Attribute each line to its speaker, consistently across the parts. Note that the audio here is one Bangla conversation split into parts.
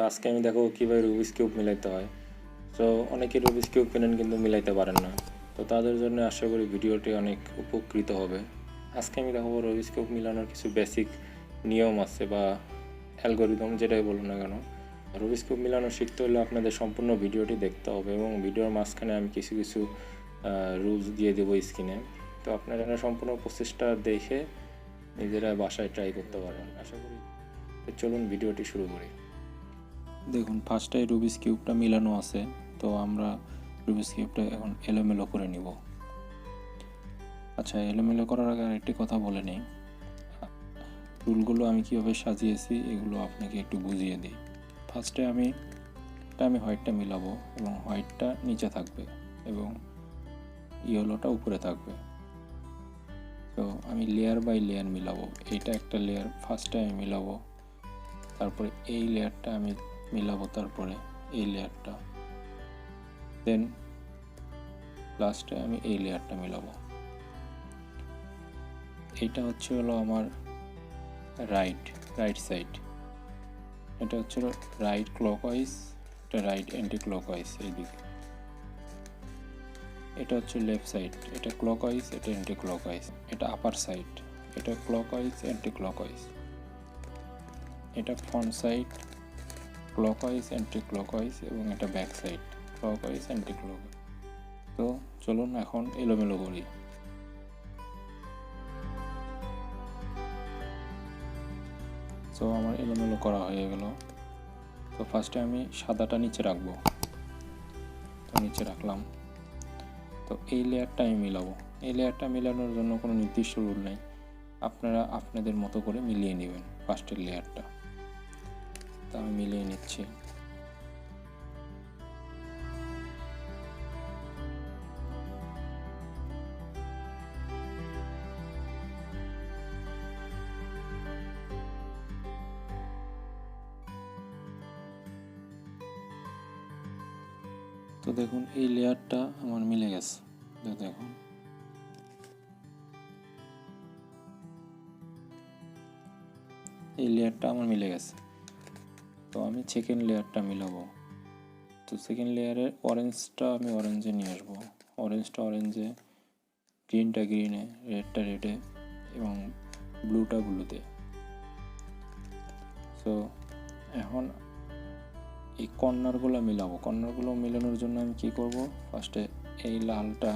Speaker 1: আজকে আমি দেখো কীভাবে রুবিক্স কিউব মিলাইতে হয়। তো অনেকে রুবিক্স কিউব কেনেন কিন্তু মিলাইতে পারেন না, তো তাদের জন্য আশা করি ভিডিওটি অনেক উপকৃত হবে। আজকে আমি দেখাবো রুবিক্স কিউব মিলানোর কিছু বেসিক নিয়ম আছে বা অ্যালগোরিদম, যেটাই বলুন না কেন। রুবিক্স কিউব মিলানো শিখতে হলে আপনাদের সম্পূর্ণ ভিডিওটি দেখতে হবে এবং ভিডিওর মাঝখানে আমি কিছু কিছু রুলস দিয়ে দেবো স্ক্রিনে। তো আপনারা সম্পূর্ণ প্রসেসটা দেখে নিজেরা বাসায় ট্রাই করতে পারেন আশা করি। চলুন ভিডিওটি শুরু করি। দেখুন, ফার্স্টে রুবিক্স কিউবটা মিলানো আছে, তো আমরা রুবিক্স কিউবটা এখন এলোমেলো করে নিব। আচ্ছা, এলোমেলো করার আগে আরেকটি কথা বলে নিই, রুলগুলো আমি কীভাবে সাজিয়েছি এগুলো আপনাকে একটু বুঝিয়ে দিই। ফার্স্টে আমি হোয়াইটটা মিলাবো এবং হোয়াইটটা নিচে থাকবে এবং ইয়েলোটা উপরে থাকবে। তো আমি লেয়ার বাই লেয়ার মিলাবো। এইটা একটা লেয়ার ফার্স্টে আমি মিলাবো, তারপরে এই লেয়ারটা আমি মিলাবো, তারপরে এই লেয়ারটা, দেন লাস্টে আমি এই লেয়ারটা মিলাবো। এইটা হলো আমার রাইট সাইড, এটা হচ্ছে রাইট ক্লকওয়াইজ, এটা রাইট অ্যান্টি ক্লকওয়াইজ এইদিকে। এটা হচ্ছে লেফট সাইড, এটা ক্লকওয়াইজ, এটা অ্যান্টি ক্লকওয়াইজ। এটা আপার সাইড, এটা ক্লকওয়াইজ অ্যান্টি ক্লকওয়াইজ। এটা front side, clockwise anti clockwise, এবং এটা back side, clockwise anti clockwise. তো চলুন এখন এলোমেলো করি। তো আমার এলোমেলো করা হয়ে গেল। তো ফার্স্টে আমি সাদাটা নিচে রাখবো, তো নিচে রাখলাম। তো এই লেয়ারটা আমি মিলাবো। এই লেয়ারটা মিলানোর জন্য কোনো নির্দিষ্ট রুল নেই, আপনারা আপনাদের মতো করে মিলিয়ে নেবেন ফার্স্টের লেয়ারটা। তো আমি মিলিয়ে নিচ্ছি। তো দেখুন, এই লেয়ারটা আমার মিলে গেছে। দেখুন, এই লেয়ারটা আমার মিলে গেছে। তো আমি সেকেন্ড লেয়ারটা মিলাবো। তো সেকেন্ড লেয়ারের অরেঞ্জটা আমি অরেঞ্জে নিয়ে আসবো, অরেঞ্জটা অরেঞ্জে, গ্রিনটা গ্রিনে, রেডটা রেডে, এবং ব্লুটা ব্লুতে। তো এখন এই কর্নারগুলো মিলাবো। কর্নারগুলো মিলানোর জন্য আমি কি করব, ফার্স্টে এই লালটা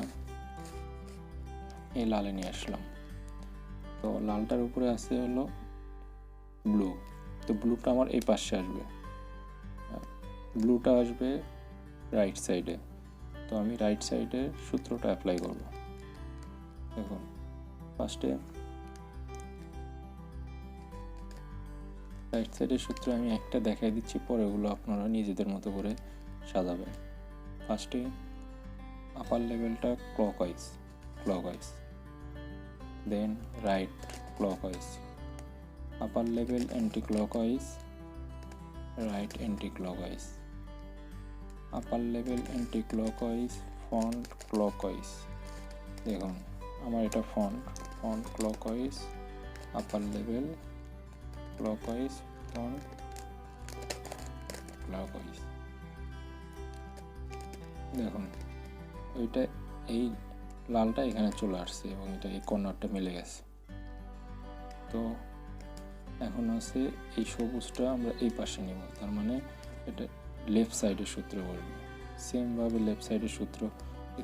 Speaker 1: এই লালে নিয়ে আসলাম। তো লালটার উপরে আছে হলো ব্লু, তো ব্লুটা আমার এই পাশে আসবে, ব্লুটা আসবে রাইট সাইডে। তো আমি রাইট সাইডে সূত্রটা অ্যাপ্লাই করব। দেখুন, ফার্স্টে রাইট সাইডের সূত্র আমি একটা দেখাই দিচ্ছি, পরে ওগুলো আপনারা নিজেদের মতো করে সাজাবেন। ফার্স্টে আপার লেভেলটা clockwise, then right clockwise, upper level anti clockwise, right anti clockwise, upper level anti clockwise, front clockwise. দেখুন, আমার এটা front clockwise, upper level clockwise, front clockwise. দেখুন, ওইটা এই লালটা এখানে চলে আসছে এবং এটা এই কর্নারটা মিলে গেছে। তো এখন আছে এই সবুজটা আমরা এই পাশে নেব, তার মানে এটা লেফট সাইডের সূত্র বলবো। সেমভাবে লেফট সাইডের সূত্র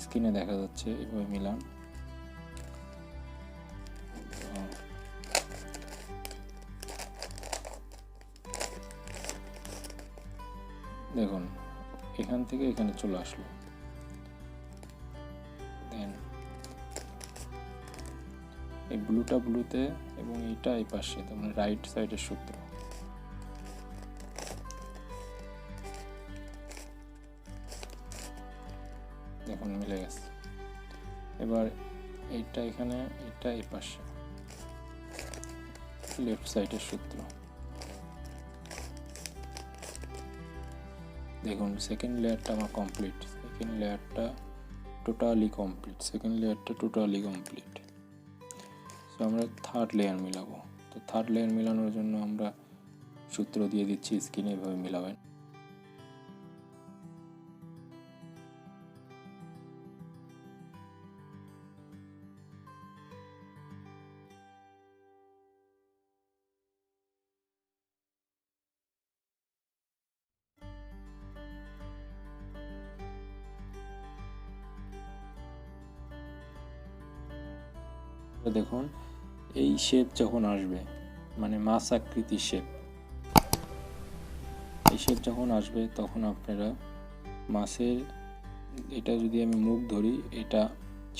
Speaker 1: স্ক্রিনে দেখা যাচ্ছে, এভাবে মিলান। দেখুন, এখান থেকে এখানে চলে আসলো, দেন এই ব্লুটা ব্লুতে এবং এইটা এই পাশে, তার মানে রাইট সাইডের সূত্র। দেখুন, মিলে গেছে। এবার এইটা এখানে, এটা এই পাশে, লেফট সাইডের সূত্র। দেখুন, সেকেন্ড লেয়ারটা আমার কমপ্লিট, সেকেন্ড লেয়ারটা টোটালি কমপ্লিট। তো আমরা থার্ড লেয়ার মিলাবো। তো থার্ড লেয়ার মিলানোর জন্য আমরা সূত্র দিয়ে দিচ্ছি স্ক্রিনে, এভাবে মিলাবেন। দেখুন এই শেপ যখন আসবে, মানে মাছ আকৃতির শেপ, এই শেপ যখন আসবে তখন আপনারা মাছের এটা যদি আমি মুখ ধরি এটা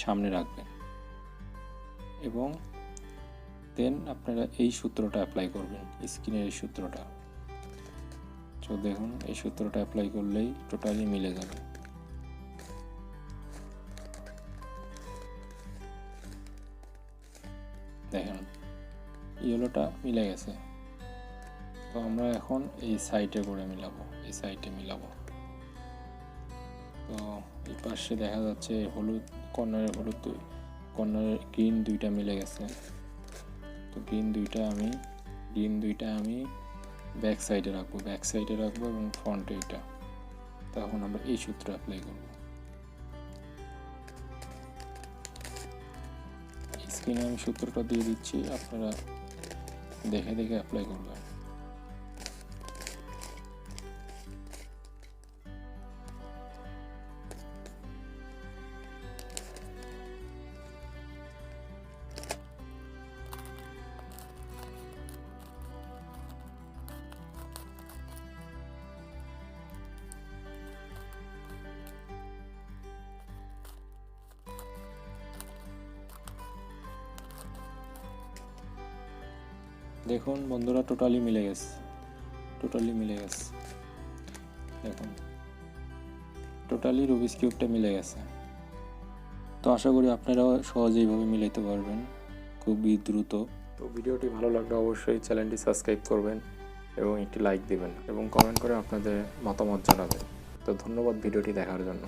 Speaker 1: সামনে রাখবেন এবং দেন আপনারা এই সূত্রটা অ্যাপ্লাই করবেন, স্ক্রিনের এই সূত্রটা। তো দেখুন এই সূত্রটা অ্যাপ্লাই করলেই টোটালি মিলে যাবে। দেখুন ইয়েলোটা মিলে গেছে। তো আমরা এখন এই সাইডে করে মিলাবো, এই সাইডে মিলাবো। তো এই পাশে দেখা যাচ্ছে হলুদ কর্নারের হলুদ, কর্নারের গ্রিন দুইটা মিলে গেছে। তো গ্রিন দুইটা আমি ব্যাক সাইডে রাখবো এবং ফ্রন্টে এটা। তখন আমরা এই সূত্র অ্যাপ্লাই করব। স্ক্রিনে আমি সূত্রটা দিয়ে দিচ্ছি, আপনারা দেখে দেখে অ্যাপ্লাই করবেন। দেখুন বন্ধুরা টোটালি মিলে গেছে, দেখুন টোটালি রুবিক্স কিউবটা মিলে গেছে। তো আশা করি আপনারাও সহজেই এইভাবে মিলাইতে পারবেন খুবই দ্রুত। তো ভিডিওটি ভালো লাগলে অবশ্যই চ্যানেলটি সাবস্ক্রাইব করবেন এবং একটি লাইক দিবেন এবং কমেন্ট করে আপনাদের মতামত জানাবেন। তো ধন্যবাদ ভিডিওটি দেখার জন্য।